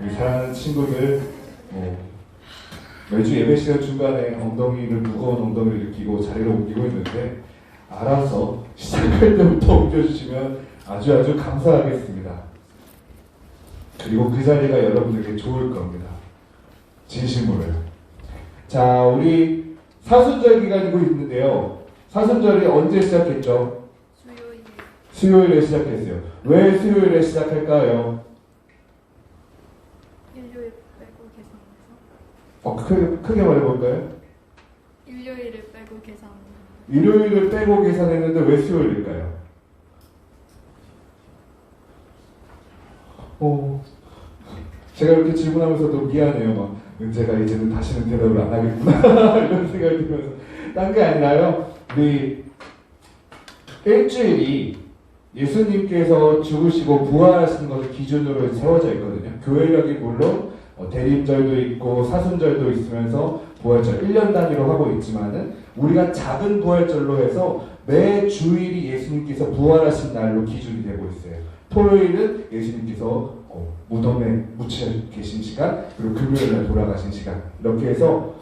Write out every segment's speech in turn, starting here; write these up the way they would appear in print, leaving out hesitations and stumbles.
우리 사랑하는 친구들, 매주 예배 시간 중간에 무거운 엉덩이를 느끼고 자리를 옮기고 있는데, 알아서 시작할 때부터 옮겨주시면 아주 감사하겠습니다. 그리고 그 자리가 여러분에게 좋을 겁니다. 진심으로요. 자, 우리 사순절 기간이고 있는데요. 사순절이 언제 시작했죠? 수요일에 시작했어요. 왜 수요일에 시작할까요? 일요일 빼고 계산해서. 크게 말해볼까요? 일요일을 빼고 계산. 일요일을 빼고 계산했는데 왜 수요일일까요? 제가 이렇게 질문하면서도 미안해요. 막 은재가 이제는 다시는 대답을 안 하겠구나 이런 생각이 들면서. 딴 게 아니라요. 우리 일주일이 예수님께서 죽으시고 부활하시는 것을 기준으로 세워져 있거든요. 교회력이 물론 대림절도 있고 사순절도 있으면서 부활절 1년 단위로 하고 있지만은 우리가 작은 부활절로 해서 매 주일이 예수님께서 부활하신 날로 기준이 되고 있어요. 토요일은 예수님께서 무덤에 묻혀 계신 시간, 그리고 금요일날 돌아가신 시간, 이렇게 해서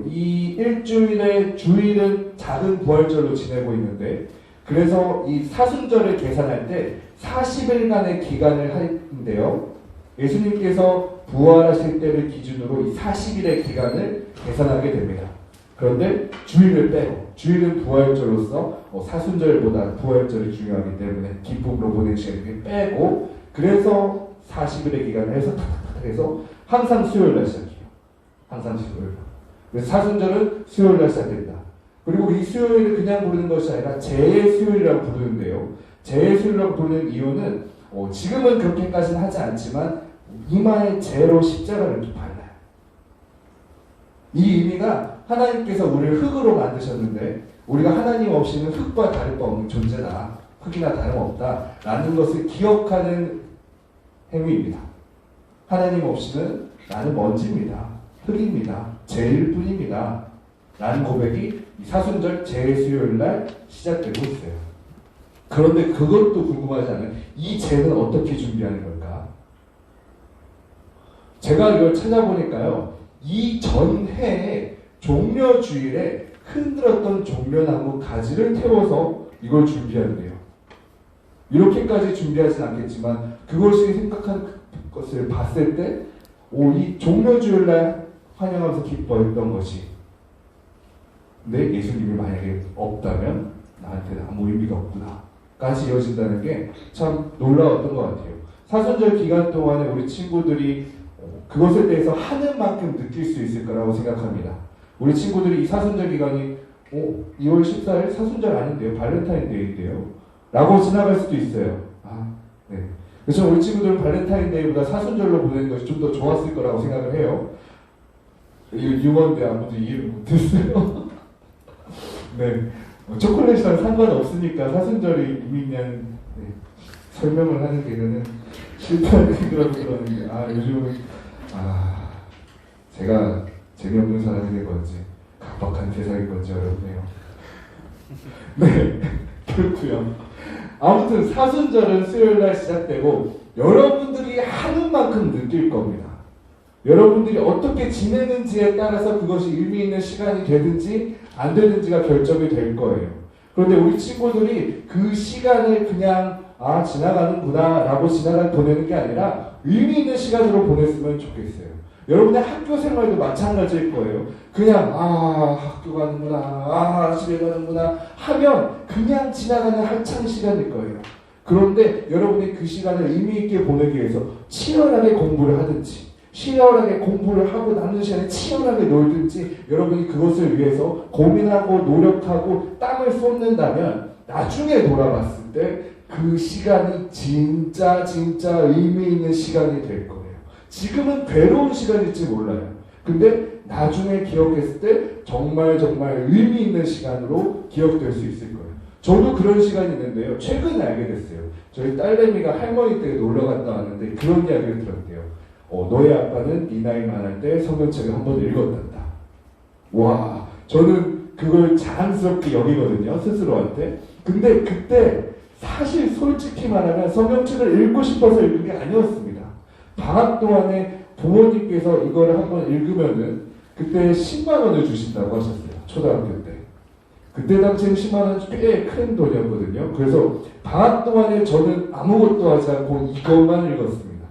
이 일주일의 주일은 작은 부활절로 지내고 있는데, 그래서 이 사순절을 계산할 때 40일간의 기간을 하는데요. 예수님께서 부활하실 때를 기준으로 이 40일의 기간을 계산하게 됩니다. 그런데 주일을 빼고, 주일은 부활절로서 사순절보다 부활절이 중요하기 때문에 기쁨으로 보낸 시간을 빼고, 그래서 40일의 기간을 해서 탁탁탁 해서 항상 수요일날 시작해요. 항상 수요일. 그래서 사순절은 수요일날 시작된다. 그리고 이 수요일을 그냥 부르는 것이 아니라 재수요일이라고 부르는데요. 재수요일이라고 부르는 이유는 지금은 그렇게까지는 하지 않지만 이마에 재로 십자가를 이렇게 발라요. 이 의미가 하나님께서 우리를 흙으로 만드셨는데 우리가 하나님 없이는 흙과 다를 바 없는 존재다. 흙이나 다름없다. 라는 것을 기억하는 행위입니다. 하나님 없이는 나는 먼지입니다. 흙입니다. 재일 뿐입니다. 라는 고백이 사순절 재수요일날 시작되고 있어요. 그런데 그것도 궁금하지 않아요? 이 재는 어떻게 준비하는 걸까? 제가 이걸 찾아보니까요. 이 전해에 종려주일에 흔들었던 종려나무 가지를 태워서 이걸 준비한대요. 이렇게까지 준비하진 않겠지만 그것이 생각한 것을 봤을 때 이 종려주일날 환영하면서 기뻐했던 것이, 근데 예수님이 만약에 없다면 나한테는 아무 의미가 없구나 까지 이어진다는 게 참 놀라웠던 것 같아요. 사순절 기간 동안에 우리 친구들이 그것에 대해서 하는 만큼 느낄 수 있을 거라고 생각합니다. 우리 친구들이 이 사순절 기간이 2월 14일 사순절 아닌데요, 발렌타인데이인데요 라고 지나갈 수도 있어요. 네. 그래서 우리 친구들은 발렌타인데이보다 사순절로 보내는 것이 좀 더 좋았을 거라고 생각을 해요. 이거 유머인데 아무도 이해를 못했어요. 네, 초콜릿이랑 상관없으니까 사순절이 그냥 설명을 하는 데는 실패하는 그러는데 요즘은 제가 재미없는 사람이 된 건지 각박한 세상인 건지 어렵네요. 네, 그렇고요. 아무튼 사순절은 수요일날 시작되고 여러분들이 하는 만큼 느낄 겁니다. 여러분들이 어떻게 지내는지에 따라서 그것이 의미 있는 시간이 되든지 안 되든지가 결정이 될 거예요. 그런데 우리 친구들이 그 시간을 그냥 지나가는구나 라고 보내는 게 아니라 의미 있는 시간으로 보냈으면 좋겠어요. 여러분의 학교 생활도 마찬가지일 거예요. 그냥 학교 가는구나, 집에 가는구나 하면 그냥 지나가는 한창 시간일 거예요. 그런데 여러분이 그 시간을 의미 있게 보내기 위해서 치열하게 공부를 하든지, 치열하게 공부를 하고 남는 시간에 치열하게 놀든지, 여러분이 그것을 위해서 고민하고 노력하고 땀을 쏟는다면 나중에 돌아봤을 때 그 시간이 진짜 의미 있는 시간이 될 거예요. 지금은 괴로운 시간일지 몰라요. 근데 나중에 기억했을 때 정말 의미 있는 시간으로 기억될 수 있을 거예요. 저도 그런 시간이 있는데요. 최근에 알게 됐어요. 저희 딸내미가 할머니 댁에 놀러 갔다 왔는데 그런 이야기를 들었대요. 너의 아빠는 네 나이 많을 때 성경책을 한 번 읽었단다. 와, 저는 그걸 자랑스럽게 여기거든요, 스스로한테. 근데 그때 사실 솔직히 말하면 성경책을 읽고 싶어서 읽은 게 아니었습니다. 방학 동안에 부모님께서 이거를 한번 읽으면은 그때 10만 원을 주신다고 하셨어요. 초등학교 때. 그때 당시에는 10만 원은 꽤 큰 돈이었거든요. 그래서 방학 동안에 저는 아무것도 하지 않고 이것만 읽었습니다.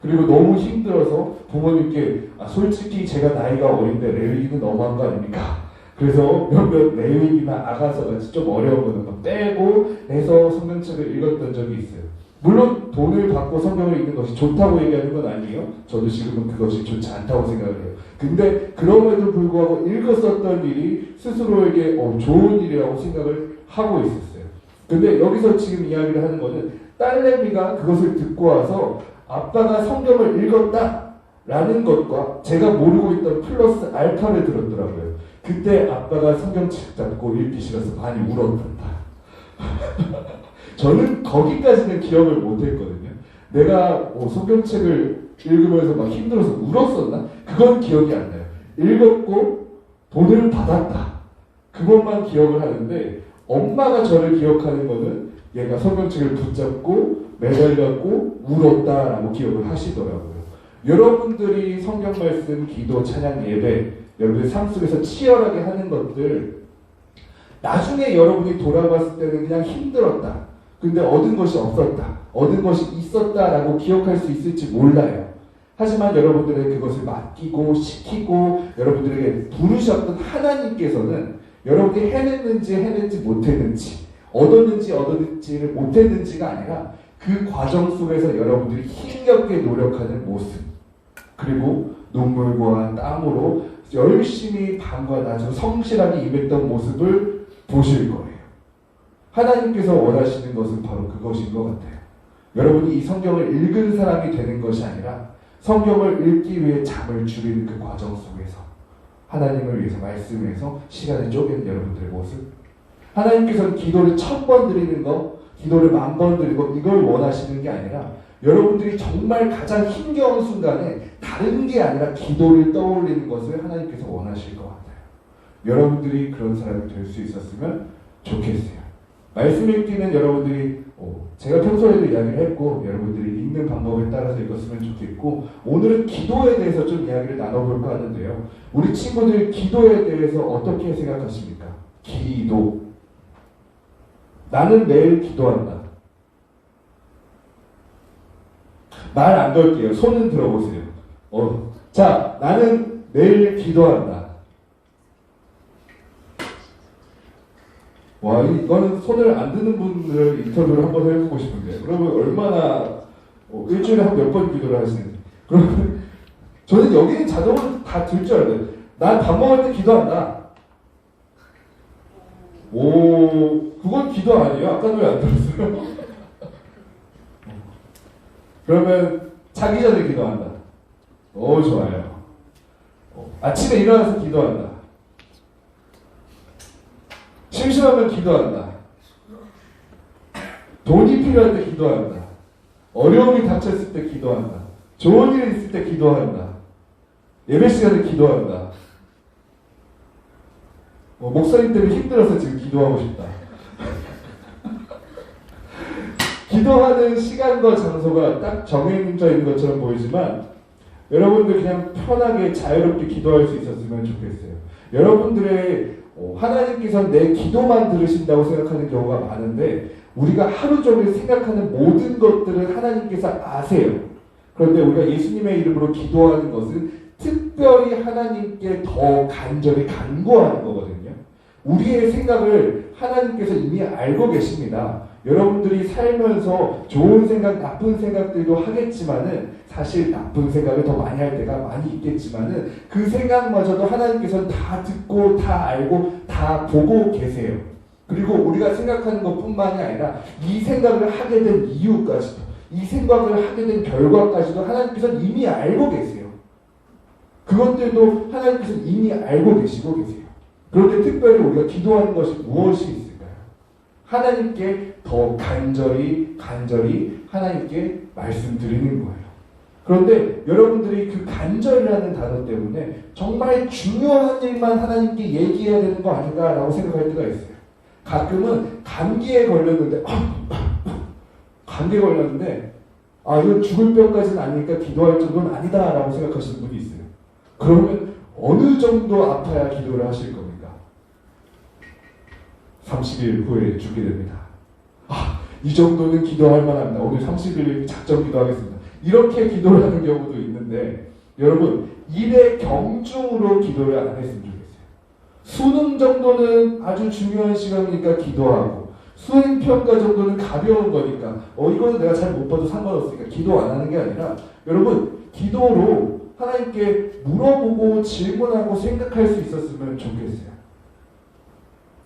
그리고 너무 힘들어서 부모님께 솔직히 제가 나이가 어린데 레위기는 너무한 거 아닙니까? 그래서 몇몇 레위기나 아가서 같이 좀 어려운 거는 빼고 해서 성경책을 읽었던 적이 있어요. 물론 돈을 받고 성경을 읽는 것이 좋다고 얘기하는 건 아니에요. 저도 지금은 그것이 좋지 않다고 생각을 해요. 근데 그럼에도 불구하고 읽었었던 일이 스스로에게 좋은 일이라고 생각을 하고 있었어요. 근데 여기서 지금 이야기를 하는 거는 딸내미가 그것을 듣고 와서 아빠가 성경을 읽었다라는 것과 제가 모르고 있던 플러스 알파를 들었더라고요. 그때 아빠가 성경책 잡고 읽기 싫어서 많이 울었단다. 저는 거기까지는 기억을 못했거든요. 내가 성경책을 읽으면서 막 힘들어서 울었었나? 그건 기억이 안 나요. 읽었고 돈을 받았다. 그것만 기억을 하는데 엄마가 저를 기억하는 거는 얘가 성경책을 붙잡고 매달렸고 울었다라고 기억을 하시더라고요. 여러분들이 성경 말씀, 기도, 찬양, 예배 여러분의 삶 속에서 치열하게 하는 것들 나중에 여러분이 돌아봤을 때는 그냥 힘들었다. 근데 얻은 것이 없었다. 얻은 것이 있었다라고 기억할 수 있을지 몰라요. 하지만 여러분들의 그것을 맡기고 시키고 여러분들에게 부르셨던 하나님께서는 여러분이 해냈는지 못했는지 얻었는지를 못했는지가 아니라 그 과정 속에서 여러분들이 힘겹게 노력하는 모습 그리고 눈물과 땀으로 열심히 밤과 낮으로 성실하게 임했던 모습을 보실 거예요. 하나님께서 원하시는 것은 바로 그것인 것 같아요. 여러분이 이 성경을 읽은 사람이 되는 것이 아니라 성경을 읽기 위해 잠을 줄이는 그 과정 속에서 하나님을 위해서 말씀에서 시간을 쪼개는 여러분들의 모습. 하나님께서는 기도를 1000번 드리는 거, 기도를 10,000번 드리는 거 이걸 원하시는 게 아니라 여러분들이 정말 가장 힘겨운 순간에 다른 게 아니라 기도를 떠올리는 것을 하나님께서 원하실 것 같아요. 여러분들이 그런 사람이 될 수 있었으면 좋겠어요. 말씀 읽기는 여러분들이 제가 평소에도 이야기를 했고 여러분들이 읽는 방법에 따라서 읽었으면 좋겠고 오늘은 기도에 대해서 좀 이야기를 나눠볼까 하는데요. 우리 친구들 기도에 대해서 어떻게 생각하십니까? 기도. 나는 매일 기도한다. 말 안 걸게요. 손은 들어보세요. 자, 나는 매일 기도한다. 와, 이거는 손을 안 드는 분들 인터뷰를 한번 해보고 싶은데 그러면 얼마나 일주일에 한 몇 번 기도를 하시는지. 그러면 저는 여기는 자동으로 다 들 줄 알아요. 난 밥 먹을 때 기도한다. 그건 기도 아니에요? 아까는 왜 안 들었어요? 그러면 자기 전에 기도한다. 좋아요. 아침에 일어나서 기도한다. 심심하면 기도한다. 돈이 필요할 때 기도한다. 어려움이 닥쳤을 때 기도한다. 좋은 일이 있을 때 기도한다. 예배 시간에 기도한다. 목사님 때문에 힘들어서 지금 기도하고 싶다. 기도하는 시간과 장소가 딱 정해져 있는 것처럼 보이지만 여러분들 그냥 편하게 자유롭게 기도할 수 있었으면 좋겠어요. 여러분들의 하나님께서 내 기도만 들으신다고 생각하는 경우가 많은데 우리가 하루 종일 생각하는 모든 것들을 하나님께서 아세요. 그런데 우리가 예수님의 이름으로 기도하는 것은 특별히 하나님께 더 간절히 간구하는 거거든요. 우리의 생각을 하나님께서 이미 알고 계십니다. 여러분들이 살면서 좋은 생각, 나쁜 생각들도 하겠지만은 사실 나쁜 생각을 더 많이 할 때가 많이 있겠지만은 그 생각마저도 하나님께서는 다 듣고 다 알고 다 보고 계세요. 그리고 우리가 생각하는 것뿐만이 아니라 이 생각을 하게 된 이유까지도 이 생각을 하게 된 결과까지도 하나님께서는 이미 알고 계세요. 그것들도 하나님께서는 이미 알고 계시고 계세요. 그런데 특별히 우리가 기도하는 것이 무엇이 있을까요? 하나님께 더 간절히 하나님께 말씀드리는 거예요. 그런데 여러분들이 그 간절이라는 단어 때문에 정말 중요한 일만 하나님께 얘기해야 되는 거 아닌가라고 생각할 때가 있어요. 가끔은 감기에 걸렸는데 아, 이건 죽을 병까지는 아니니까 기도할 정도는 아니다라고 생각하시는 분이 있어요. 그러면 어느 정도 아파야 기도를 하실 겁니까? 30일 후에 죽게 됩니다. 아, 이 정도는 기도할 만합니다. 오늘 30일 작정 기도하겠습니다. 이렇게 기도를 하는 경우도 있는데, 여러분, 일의 경중으로 기도를 안 했으면 좋겠어요. 수능 정도는 아주 중요한 시간이니까 기도하고, 수행평가 정도는 가벼운 거니까 이거는 내가 잘 못 봐도 상관없으니까 기도 안 하는 게 아니라, 여러분, 기도로 하나님께 물어보고 질문하고 생각할 수 있었으면 좋겠어요.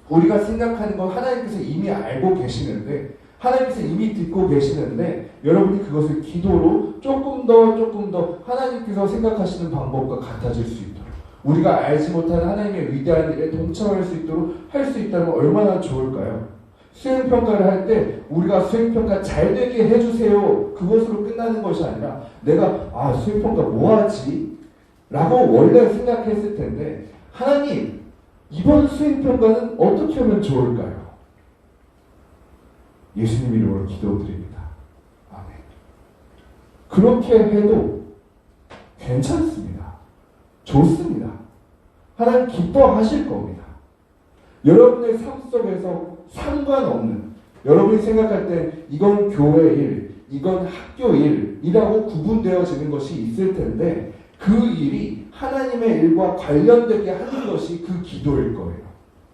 우리가 생각하는 건 하나님께서 이미 알고 계시는데, 하나님께서 이미 듣고 계시는데, 여러분이 그것을 기도로 조금 더 하나님께서 생각하시는 방법과 같아질 수 있도록, 우리가 알지 못하는 하나님의 위대한 일에 동참할 수 있도록 할 수 있다면 얼마나 좋을까요? 수행평가를 할 때 우리가 수행평가 잘 되게 해주세요, 그것으로 끝나는 것이 아니라, 내가 수행평가 뭐하지? 라고 원래 생각했을 텐데, 하나님, 이번 수행평가는 어떻게 하면 좋을까요? 예수님 이름으로 기도드립니다. 아멘. 그렇게 해도 괜찮습니다. 좋습니다. 하나님 기뻐하실 겁니다. 여러분의 삶 속에서 상관없는, 여러분이 생각할 때 이건 교회 일, 이건 학교 일이라고 구분되어지는 것이 있을 텐데, 그 일이 하나님의 일과 관련되게 하는 것이 그 기도일 거예요.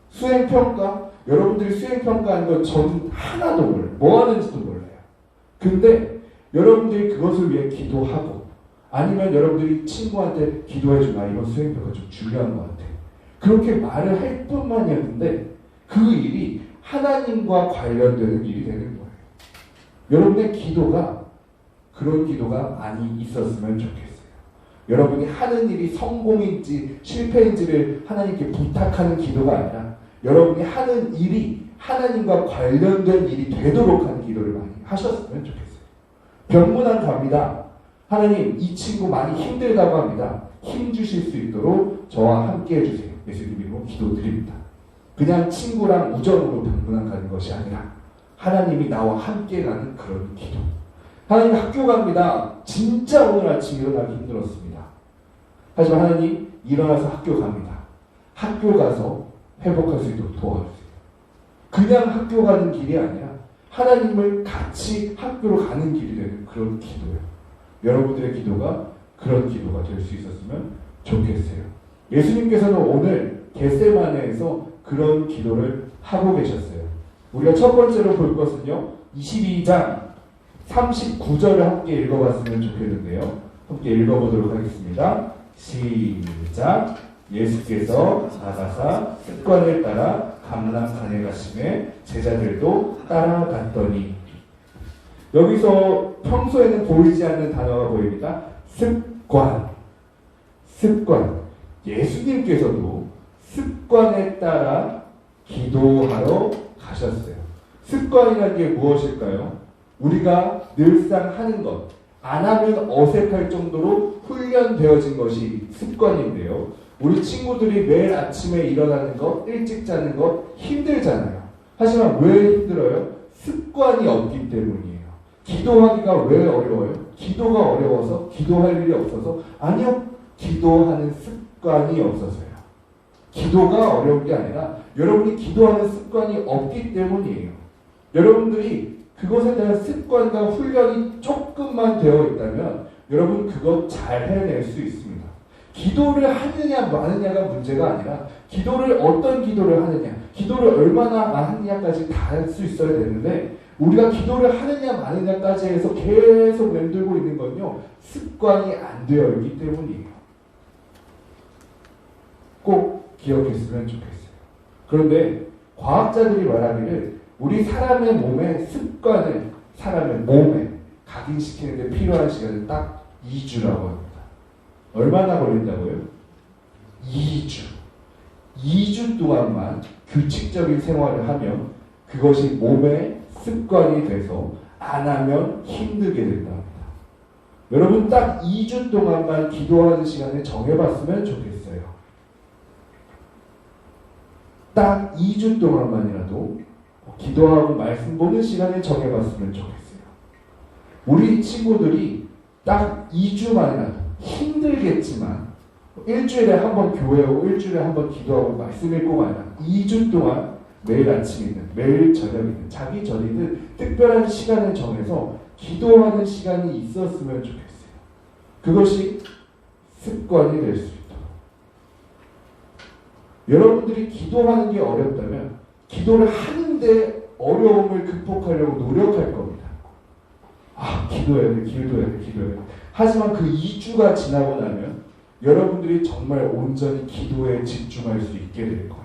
수행평가, 여러분들이 수행평가하는 건 저는 하나도 몰라요. 뭐 하는지도 몰라요. 근데 여러분들이 그것을 위해 기도하고, 아니면 여러분들이 친구한테 기도해주나, 이번 수행평가 좀 중요한 것 같아, 그렇게 말을 할 뿐만이었는데, 그 일이 하나님과 관련되는 일이 되는 거예요. 여러분의 기도가 그런 기도가 많이 있었으면 좋겠어요. 여러분이 하는 일이 성공인지 실패인지를 하나님께 부탁하는 기도가 아니라, 여러분이 하는 일이 하나님과 관련된 일이 되도록 하는 기도를 많이 하셨으면 좋겠어요. 병문안 갑니다. 하나님, 이 친구 많이 힘들다고 합니다. 힘 주실 수 있도록 저와 함께 해주세요. 예수님 이름으로 기도드립니다. 그냥 친구랑 우정으로 병문안 가는 것이 아니라 하나님이 나와 함께 가는 그런 기도. 하나님, 학교 갑니다. 진짜 오늘 아침 일어나기 힘들었습니다. 하지만 하나님, 일어나서 학교 갑니다. 학교 가서 회복할 수 있도록 도와주세요. 그냥 학교 가는 길이 아니라 하나님을 같이 학교로 가는 길이 되는 그런 기도예요. 여러분들의 기도가 그런 기도가 될 수 있었으면 좋겠어요. 예수님께서는 오늘 겟세마네에서 그런 기도를 하고 계셨어요. 우리가 첫 번째로 볼 것은요, 22장 39절을 함께 읽어봤으면 좋겠는데요. 함께 읽어보도록 하겠습니다. 시작. 예수께서 나가사 습관을 따라 감람산에 가시매 제자들도 따라갔더니, 여기서 평소에는 보이지 않는 단어가 보입니다. 습관. 예수님께서도 습관에 따라 기도하러 가셨어요. 습관이라는 게 무엇일까요? 우리가 늘상 하는 것, 안 하면 어색할 정도로 훈련되어진 것이 습관인데요. 우리 친구들이 매일 아침에 일어나는 것, 일찍 자는 것 힘들잖아요. 하지만 왜 힘들어요? 습관이 없기 때문이에요. 기도하기가 왜 어려워요? 기도가 어려워서? 기도할 일이 없어서? 아니요. 기도하는 습관이 없어서요. 기도가 어려운 게 아니라 여러분이 기도하는 습관이 없기 때문이에요. 여러분들이 그것에 대한 습관과 훈련이 조금만 되어 있다면 여러분 그것 잘 해낼 수 있습니다. 기도를 하느냐 마느냐가 문제가 아니라 기도를 어떤 기도를 하느냐, 기도를 얼마나 하느냐까지 다 할 수 있어야 되는데, 우리가 기도를 하느냐 마느냐까지 해서 계속 맴돌고 있는 건요, 습관이 안 되어 있기 때문이에요. 꼭 기억했으면 좋겠어요. 그런데 과학자들이 말하기를 우리 사람의 몸의 습관을 사람의 몸에 각인시키는 데 필요한 시간은 딱 2주라고 합니다. 얼마나 걸린다고요? 2주. 2주 동안만 규칙적인 생활을 하면 그것이 몸의 습관이 돼서 안 하면 힘들게 된답니다. 여러분 딱 2주 동안만 기도하는 시간을 정해봤으면 좋겠어요. 딱 2주 동안만이라도 기도하고 말씀 보는 시간을 정해봤으면 좋겠어요. 우리 친구들이 딱 2주 만이라도 힘들겠지만 일주일에 한 번 교회 오고 일주일에 한 번 기도하고 말씀 읽고가 아니라 2주 동안 매일 아침이든 매일 저녁이든 자기 전이든 특별한 시간을 정해서 기도하는 시간이 있었으면 좋겠어요. 그것이 습관이 될 수 있도록. 여러분들이 기도하는 게 어렵다면 기도를 하는데 어려움을 극복하려고 노력할 겁니다. 기도해야 돼, 기도해야 돼, 기도해야 돼. 하지만 그 2주가 지나고 나면 여러분들이 정말 온전히 기도에 집중할 수 있게 될 거예요.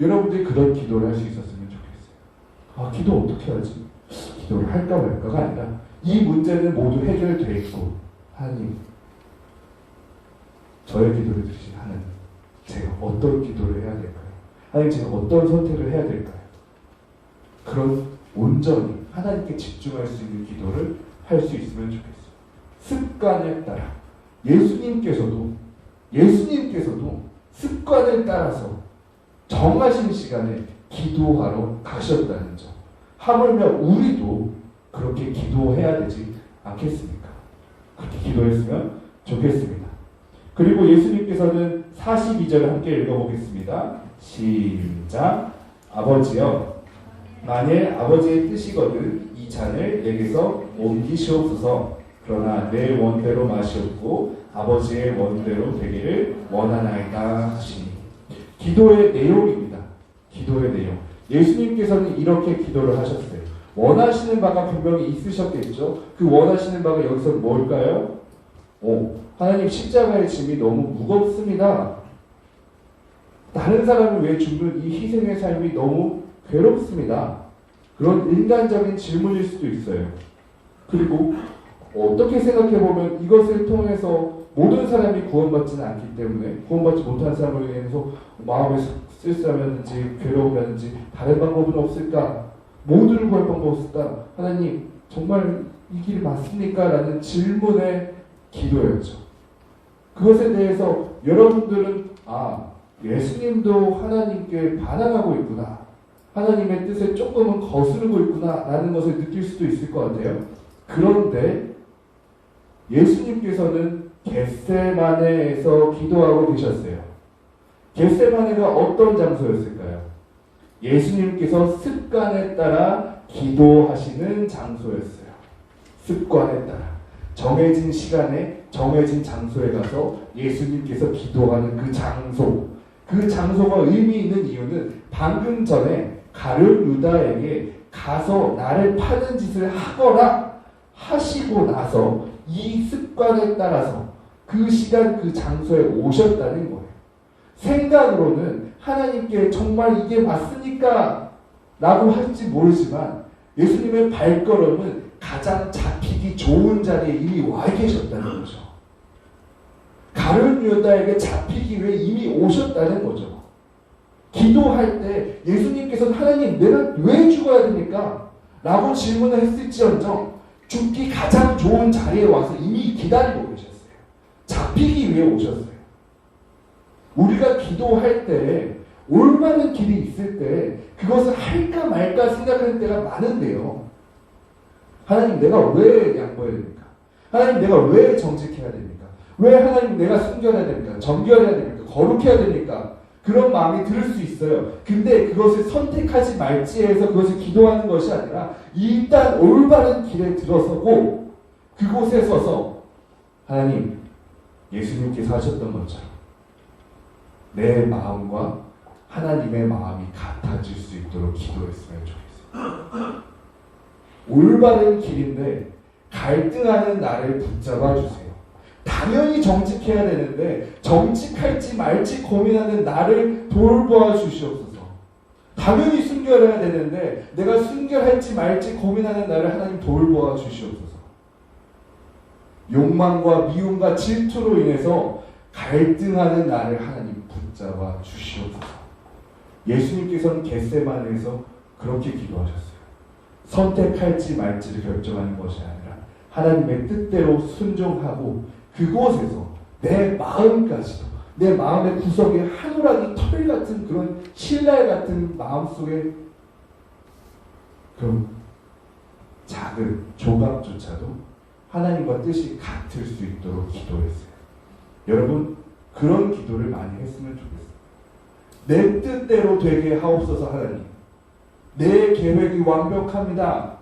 여러분들이 그런 기도를 할 수 있었으면 좋겠어요. 기도 어떻게 하지? 기도를 할까 말까가 아니라 이 문제는 모두 해결되어 있고 하나님, 저의 기도를 들으신 하나님, 제가 어떤 기도를 해야 될까요? 하나님, 제가 어떤 선택을 해야 될까요? 그런 온전히 하나님께 집중할 수 있는 기도를 할 수 있으면 좋겠어요. 습관에 따라 예수님께서도 습관을 따라서 정하신 시간에 기도하러 가셨다는 점. 하물며 우리도 그렇게 기도해야 되지 않겠습니까? 그렇게 기도했으면 좋겠습니다. 그리고 예수님께서는 42절을 함께 읽어보겠습니다. 시작. 아버지여, 만일 아버지의 뜻이거든 이 잔을 내게서 옮기시옵소서. 그러나 내 원대로 마시옵고 아버지의 원대로 되기를 원하나이다 하시니. 기도의 내용입니다. 기도의 내용. 예수님께서는 이렇게 기도를 하셨어요. 원하시는 바가 분명히 있으셨겠죠. 그 원하시는 바가 여기서 뭘까요? 하나님, 십자가의 짐이 너무 무겁습니다. 다른 사람을 위해 죽는 이 희생의 삶이 너무 괴롭습니다. 그런 인간적인 질문일 수도 있어요. 그리고 어떻게 생각해보면 이것을 통해서 모든 사람이 구원받지는 않기 때문에 구원받지 못한 사람을 위해서 마음에 쓸쓸하면지 괴로우면지 다른 방법은 없을까? 모두를 구할 방법 없을까? 하나님, 정말 이 길이 맞습니까? 라는 질문의 기도였죠. 그것에 대해서 여러분들은 예수님도 하나님께 반항하고 있구나, 하나님의 뜻에 조금은 거스르고 있구나 라는 것을 느낄 수도 있을 것 같아요. 그런데 예수님께서는 겟세마네에서 기도하고 계셨어요. 겟세마네가 어떤 장소였을까요? 예수님께서 습관에 따라 기도하시는 장소였어요. 습관에 따라 정해진 시간에 정해진 장소에 가서 예수님께서 기도하는 그 장소가 의미 있는 이유는 방금 전에 가룟 유다에게 가서 나를 파는 짓을 하거라 하시고 나서 이 습관에 따라서 그 시간 그 장소에 오셨다는 거예요. 생각으로는 하나님께 정말 이게 맞습니까? 라고 할지 모르지만 예수님의 발걸음은 가장 잡히기 좋은 자리에 이미 와 계셨다는 거죠. 가룟 유다에게 잡히기 위해 이미 오셨다는 거죠. 기도할 때 예수님께서는 하나님, 내가 왜 죽어야 됩니까? 라고 질문을 했을지언정 죽기 가장 좋은 자리에 와서 이미 기다리고 계셨어요. 잡히기 위해 오셨어요. 우리가 기도할 때 올바른 길이 있을 때 그것을 할까 말까 생각하는 때가 많은데요. 하나님, 내가 왜 양보해야 됩니까? 하나님, 내가 왜 정직해야 됩니까? 왜 하나님, 내가 순결해야 됩니까? 정결해야 됩니까? 거룩해야 됩니까? 그런 마음이 들 수 있어요. 근데 그것을 선택하지 말지 해서 그것을 기도하는 것이 아니라 일단 올바른 길에 들어서고 그곳에 서서 하나님, 예수님께서 하셨던 것처럼 내 마음과 하나님의 마음이 같아질 수 있도록 기도했으면 좋겠어요. 올바른 길인데 갈등하는 나를 붙잡아 주세요. 당연히 정직해야 되는데 정직할지 말지 고민하는 나를 돌보아 주시옵소서. 당연히 순결해야 되는데 내가 순결할지 말지 고민하는 나를 하나님 돌보아 주시옵소서. 욕망과 미움과 질투로 인해서 갈등하는 나를 하나님 붙잡아 주시옵소서. 예수님께서는 겟세마네에서 그렇게 기도하셨어요. 선택할지 말지를 결정하는 것이 아니라 하나님의 뜻대로 순종하고 그곳에서 내 마음까지도, 내 마음의 구석에 하늘하기 털 같은 그런 신랄 같은 마음속에 그런 작은 조각조차도 하나님과 뜻이 같을 수 있도록 기도했어요. 여러분, 그런 기도를 많이 했으면 좋겠어요. 내 뜻대로 되게 하옵소서 하나님. 내 계획이 완벽합니다.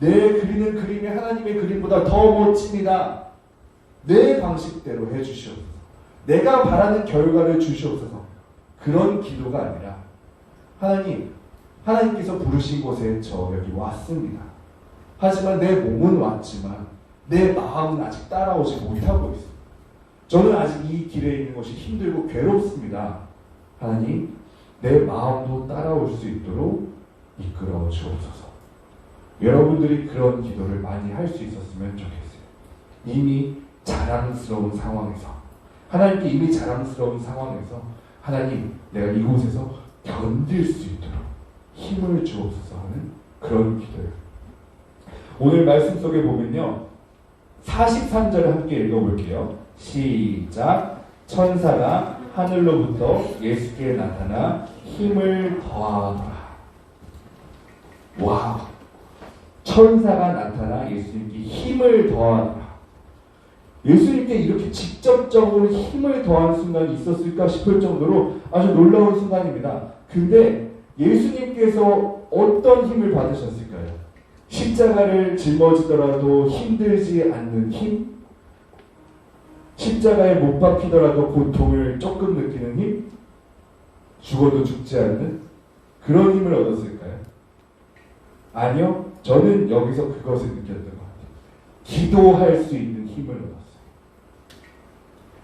내 그리는 그림이 하나님의 그림보다 더 멋집니다. 내 방식대로 해주시옵소서. 내가 바라는 결과를 주시옵소서. 그런 기도가 아니라 하나님께서 부르신 곳에 저 여기 왔습니다. 하지만 내 몸은 왔지만 내 마음은 아직 따라오지 못하고 있습니다. 저는 아직 이 길에 있는 것이 힘들고 괴롭습니다. 하나님, 내 마음도 따라올 수 있도록 이끌어 주옵소서. 여러분들이 그런 기도를 많이 할 수 있었으면 좋겠어요. 이미 자랑스러운 상황에서, 하나님께 이미 자랑스러운 상황에서 하나님, 내가 이곳에서 견딜 수 있도록 힘을 주옵소서 하는 그런 기도예요. 오늘 말씀 속에 보면요, 43절을 함께 읽어볼게요. 시작. 천사가 하늘로부터 예수께 나타나 힘을 더하더라. 와, 천사가 나타나 예수님께 힘을 더하더라. 예수님께 이렇게 직접적으로 힘을 더하는 순간이 있었을까 싶을 정도로 아주 놀라운 순간입니다. 근데 예수님께서 어떤 힘을 받으셨을까요? 십자가를 짊어지더라도 힘들지 않는 힘? 십자가에 못 박히더라도 고통을 조금 느끼는 힘? 죽어도 죽지 않는 그런 힘을 얻었을까요? 아니요. 저는 여기서 그것을 느꼈던 것 같아요. 기도할 수 있는 힘을 얻었어요.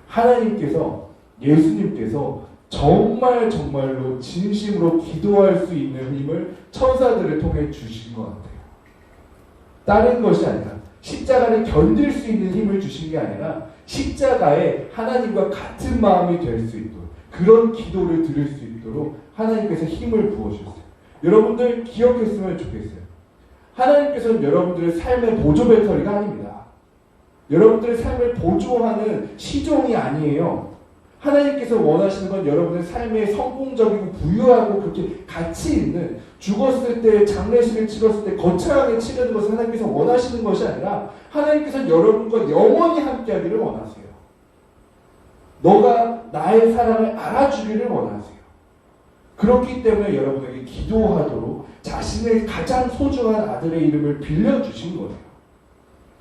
하나님께서, 예수님께서 정말로 진심으로 기도할 수 있는 힘을 천사들을 통해 주신 것 같아요. 다른 것이 아니라 십자가를 견딜 수 있는 힘을 주신 게 아니라 십자가에 하나님과 같은 마음이 될 수 있도록, 그런 기도를 드릴 수 있도록 하나님께서 힘을 부어주셨어요. 여러분들 기억했으면 좋겠어요. 하나님께서는 여러분들의 삶의 보조 배터리가 아닙니다. 여러분들의 삶을 보조하는 시종이 아니에요. 하나님께서 원하시는 건 여러분의 삶에 성공적이고 부유하고 그렇게 가치 있는, 죽었을 때 장례식을 치렀을 때 거창하게 치르는 것을 하나님께서 원하시는 것이 아니라 하나님께서는 여러분과 영원히 함께하기를 원하세요. 너가 나의 사랑을 알아주기를 원하세요. 그렇기 때문에 여러분에게 기도하도록 자신의 가장 소중한 아들의 이름을 빌려주신 거예요.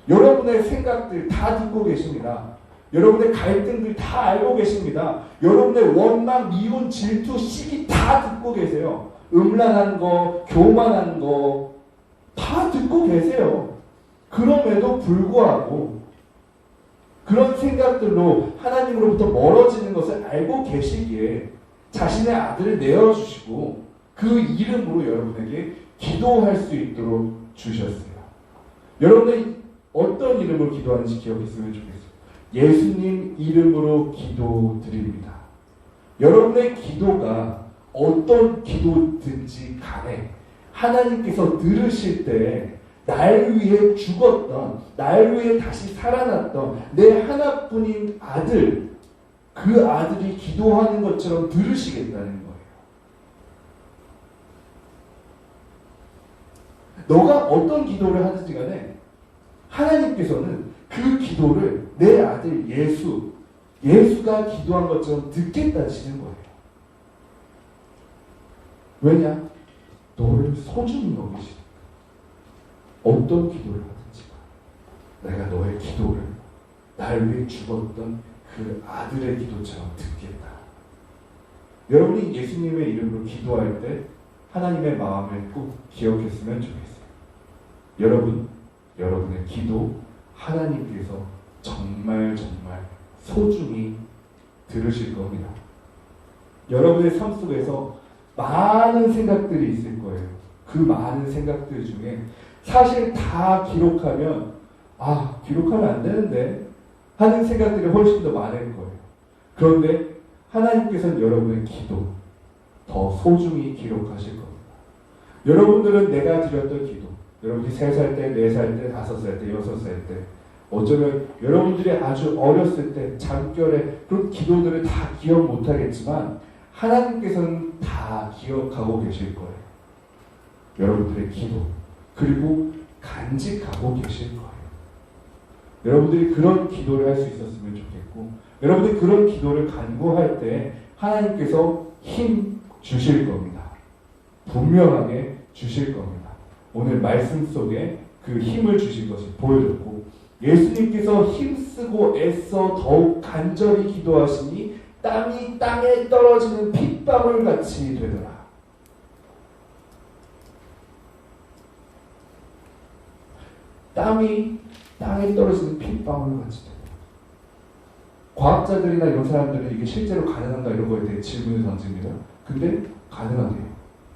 여러분의 생각들 다 듣고 계십니다. 여러분의 갈등들 다 알고 계십니다. 여러분의 원망, 미운, 질투, 시기 다 듣고 계세요. 음란한 거, 교만한 거 다 듣고 계세요. 그럼에도 불구하고 그런 생각들로 하나님으로부터 멀어지는 것을 알고 계시기에 자신의 아들을 내어주시고 그 이름으로 여러분에게 기도할 수 있도록 주셨어요. 여러분의 어떤 이름으로 기도하는지 기억했으면 좋겠어요. 예수님 이름으로 기도드립니다. 여러분의 기도가 어떤 기도든지 간에 하나님께서 들으실 때 날 위해 죽었던, 날 위해 다시 살아났던 내 하나뿐인 아들, 그 아들이 기도하는 것처럼 들으시겠다는 거예요. 너가 어떤 기도를 하든지 간에 하나님께서는 그 기도를 내 아들 예수가 기도한 것처럼 듣겠다시는 거예요. 왜냐? 너를 소중히 여기시니까. 어떤 기도를 하든지 내가 너의 기도를 날 위해 죽었던 그 아들의 기도처럼 듣겠다. 여러분이 예수님의 이름으로 기도할 때 하나님의 마음을 꼭 기억했으면 좋겠어요. 여러분의 기도 하나님께서 정말 소중히 들으실 겁니다. 여러분의 삶 속에서 많은 생각들이 있을 거예요. 그 많은 생각들 중에 사실 다 기록하면 기록하면 안 되는데 하는 생각들이 훨씬 더 많을 거예요. 그런데 하나님께서는 여러분의 기도 더 소중히 기록하실 겁니다. 여러분들은 내가 드렸던 기도, 여러분이 3살 때, 4살 때, 5살 때, 6살 때, 어쩌면 여러분들이 아주 어렸을 때 잠결에 그런 기도들을 다 기억 못하겠지만 하나님께서는 다 기억하고 계실 거예요. 여러분들의 기도, 그리고 간직하고 계실 거예요. 여러분들이 그런 기도를 할 수 있었으면 좋겠고, 여러분들이 그런 기도를 간구할 때 하나님께서 힘 주실 겁니다. 분명하게 주실 겁니다. 오늘 말씀 속에 그 힘을 주신 것을 보여줬고, 예수님께서 힘쓰고 애써 더욱 간절히 기도하시니 땀이 땅에 떨어지는 핏방울 같이 되더라. 땀이 땅에 떨어지는 핏방울 같이 되더라. 과학자들이나 이런 사람들은 이게 실제로 가능한가 이런 거에 대해 질문을 던집니다. 근데 가능하대요.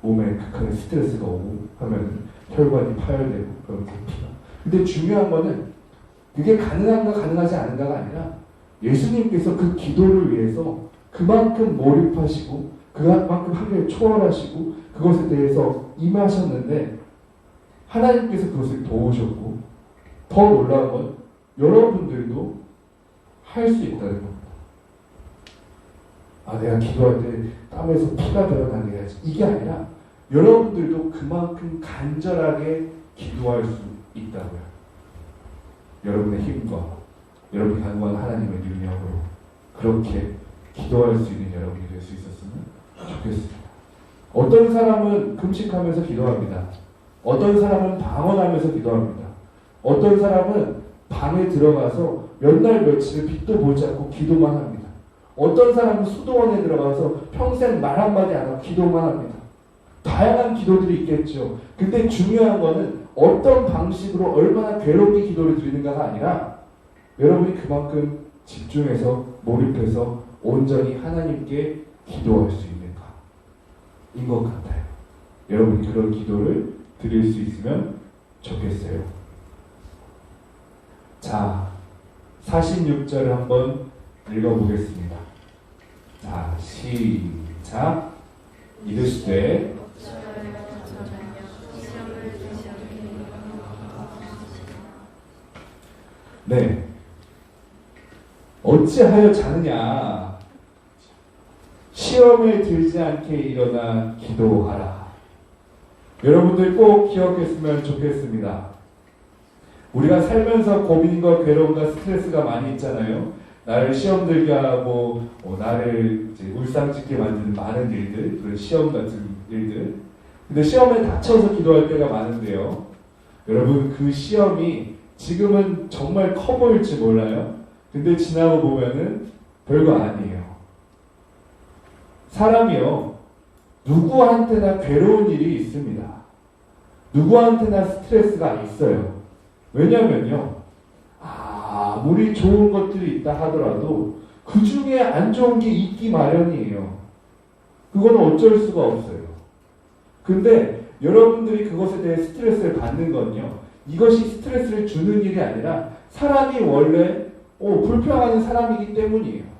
몸에 극한의 스트레스가 오고 하면 혈관이 파열되고 그런 피가. 근데 중요한 거는 그게 가능한가 가능하지 않은가가 아니라 예수님께서 그 기도를 위해서 그만큼 몰입하시고 그만큼 하길 초월하시고 그것에 대해서 임하셨는데 하나님께서 그것을 도우셨고 더 놀라운 건 여러분들도 할 수 있다는 겁니다. 아, 내가 기도할 때 땀에서 피가 배어나게 해야지. 이게 아니라 여러분들도 그만큼 간절하게 기도할 수 있다고요. 여러분의 힘과 여러분이 간구하는 하나님의 능력으로 그렇게 기도할 수 있는 여러분이 될 수 있었으면 좋겠습니다. 어떤 사람은 금식하면서 기도합니다. 어떤 사람은 방언하면서 기도합니다. 어떤 사람은 방에 들어가서 몇 날 며칠 빛도 보지 않고 기도만 합니다. 어떤 사람은 수도원에 들어가서 평생 말 한마디 안 하고 기도만 합니다. 다양한 기도들이 있겠죠. 근데 중요한 거는 어떤 방식으로 얼마나 괴롭게 기도를 드리는가가 아니라 여러분이 그만큼 집중해서 몰입해서 온전히 하나님께 기도할 수 있는가 인 것 같아요. 여러분이 그런 기도를 드릴 수 있으면 좋겠어요. 자, 46절을 한번 읽어보겠습니다. 자, 시작. 이르시되 네, 어찌하여 자느냐? 시험에 들지 않게 일어나 기도하라. 여러분들 꼭 기억했으면 좋겠습니다. 우리가 살면서 고민과 괴로움과 스트레스가 많이 있잖아요. 나를 시험 들게 하고 나를 이제 울상짓게 만드는 많은 일들, 그런 시험 같은 일들. 근데 시험에 닥쳐서 기도할 때가 많은데요. 여러분 그 시험이 지금은 정말 커 보일지 몰라요. 근데 지나고 보면은 별거 아니에요. 사람이요, 누구한테나 괴로운 일이 있습니다. 누구한테나 스트레스가 있어요. 왜냐면요, 아무리 좋은 것들이 있다 하더라도 그 중에 안 좋은 게 있기 마련이에요. 그건 어쩔 수가 없어요. 근데 여러분들이 그것에 대해 스트레스를 받는 건요, 이것이 스트레스를 주는 일이 아니라 사람이 원래 불평하는 사람이기 때문이에요.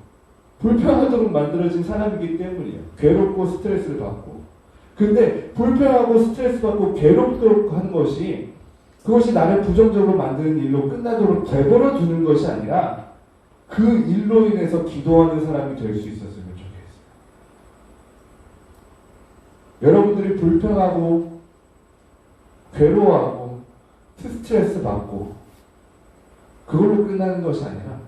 불평하도록 만들어진 사람이기 때문이에요. 괴롭고 스트레스를 받고. 근데 불평하고 스트레스 받고 괴롭도록 하는 것이 그것이 나를 부정적으로 만드는 일로 끝나도록 되버려 두는 것이 아니라 그 일로 인해서 기도하는 사람이 될 수 있었으면 좋겠어요. 여러분들이 불평하고 괴로워하고 스트레스 받고 그걸로 끝나는 것이 아니라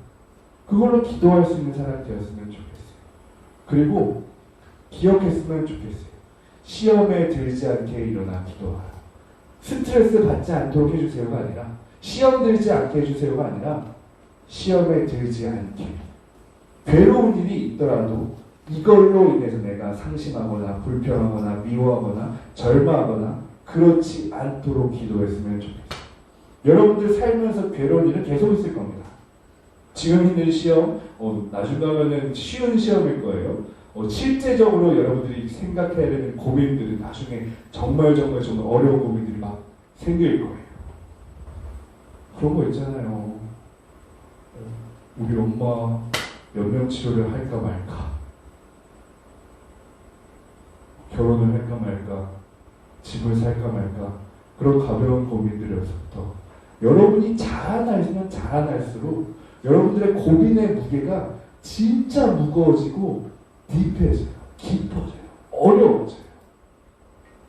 그걸로 기도할 수 있는 사람이 되었으면 좋겠어요. 그리고 기억했으면 좋겠어요. 시험에 들지 않게 일어나 기도하라. 스트레스 받지 않도록 해주세요가 아니라 시험 들지 않게 해주세요가 아니라 시험에 들지 않게. 괴로운 일이 있더라도 이걸로 인해서 내가 상심하거나 불평하거나 미워하거나 절망하거나 그렇지 않도록 기도했으면 좋겠어요. 여러분들 살면서 괴로운 일은 계속 있을 겁니다. 지금 있는 시험, 나중 가면은 쉬운 시험일 거예요. 실제적으로 여러분들이 생각해야 되는 고민들은 나중에 정말 어려운 고민들이 막 생길 거예요. 그런 거 있잖아요. 우리 엄마 연명 치료를 할까 말까, 결혼을 할까 말까, 집을 살까 말까, 그런 가벼운 고민들에서부터 여러분이 자라나면 자라날수록 여러분들의 고민의 무게가 진짜 무거워지고 딥해져요. 깊어져요. 어려워져요.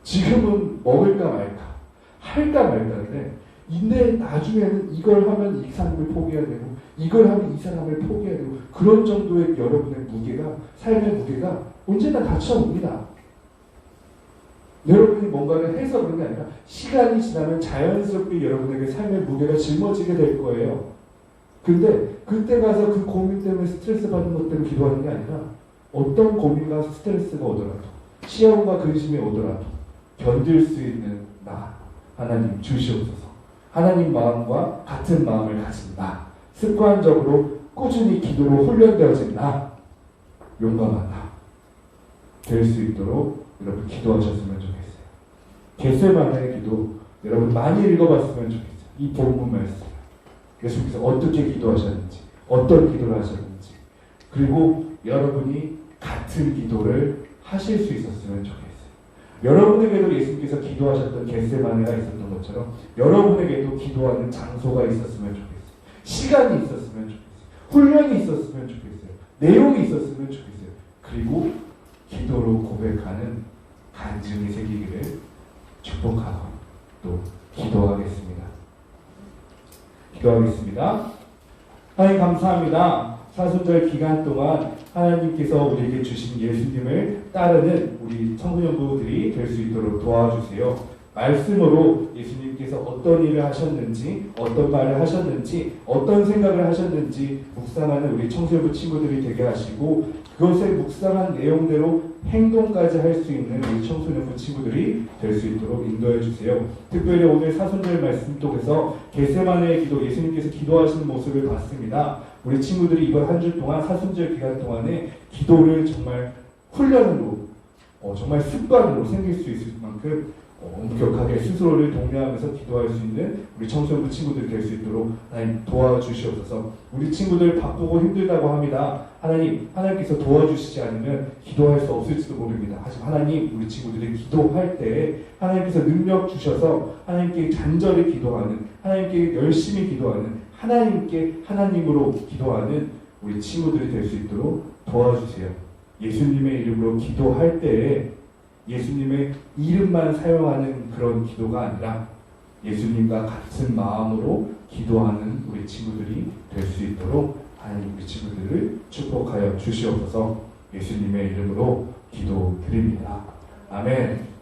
지금은 먹을까 말까, 할까 말까인데 근데 나중에는 이걸 하면 이 사람을 포기해야 되고 이걸 하면 이 사람을 포기해야 되고 그런 정도의 여러분의 무게가 삶의 무게가 언제나 닥쳐옵니다. 여러분이 뭔가를 해서 그런 게 아니라 시간이 지나면 자연스럽게 여러분에게 삶의 무게가 짊어지게 될 거예요. 근데 그때 가서 그 고민 때문에 스트레스 받는 것 때문에 기도하는 게 아니라 어떤 고민과 스트레스가 오더라도 시험과 근심이 오더라도 견딜 수 있는 나 하나님 주시옵소서. 하나님 마음과 같은 마음을 가진 나 습관적으로 꾸준히 기도로 훈련되어진 나 용감한 나 될 수 있도록 여러분 기도하셨으면 좋겠어요. 겟세마네의 기도 여러분 많이 읽어봤으면 좋겠어요. 이 본문 말씀 예수님께서 어떻게 기도하셨는지 어떤 기도를 하셨는지 그리고 여러분이 같은 기도를 하실 수 있었으면 좋겠어요. 여러분에게도 예수님께서 기도하셨던 겟세마네가 있었던 것처럼 여러분에게도 기도하는 장소가 있었으면 좋겠어요. 시간이 있었으면 좋겠어요. 훈련이 있었으면 좋겠어요. 내용이 있었으면 좋겠어요. 그리고 기도로 고백하는 간증이 생기기를 축복하고 또 기도하겠습니다. 기도하겠습니다. 하나님 감사합니다. 사순절 기간 동안 하나님께서 우리에게 주신 예수님을 따르는 우리 청소년부들이 될 수 있도록 도와주세요. 말씀으로 예수님께서 어떤 일을 하셨는지 어떤 말을 하셨는지 어떤 생각을 하셨는지 묵상하는 우리 청소년부 친구들이 되게 하시고 그것에 묵상한 내용대로 행동까지 할 수 있는 우리 청소년부 친구들이 될 수 있도록 인도해 주세요. 특별히 오늘 사순절 말씀 속에서 겟세마네의 기도 예수님께서 기도하시는 모습을 봤습니다. 우리 친구들이 이번 한 주 동안 사순절 기간 동안에 기도를 정말 훈련으로 정말 습관으로 생길 수 있을 만큼 엄격하게 스스로를 독려하면서 기도할 수 있는 우리 청소년부 친구들이 될 수 있도록 하나님 도와주시옵소서. 우리 친구들 바쁘고 힘들다고 합니다. 하나님께서 도와주시지 않으면 기도할 수 없을지도 모릅니다. 하지만 하나님 우리 친구들이 기도할 때 하나님께서 능력 주셔서 하나님께 간절히 기도하는 하나님께 열심히 기도하는 하나님으로 기도하는 우리 친구들이 될 수 있도록 도와주세요. 예수님의 이름으로 기도할 때에 예수님의 이름만 사용하는 그런 기도가 아니라 예수님과 같은 마음으로 기도하는 우리 친구들이 될 수 있도록 하나님 우리 친구들을 축복하여 주시옵소서. 예수님의 이름으로 기도드립니다. 아멘.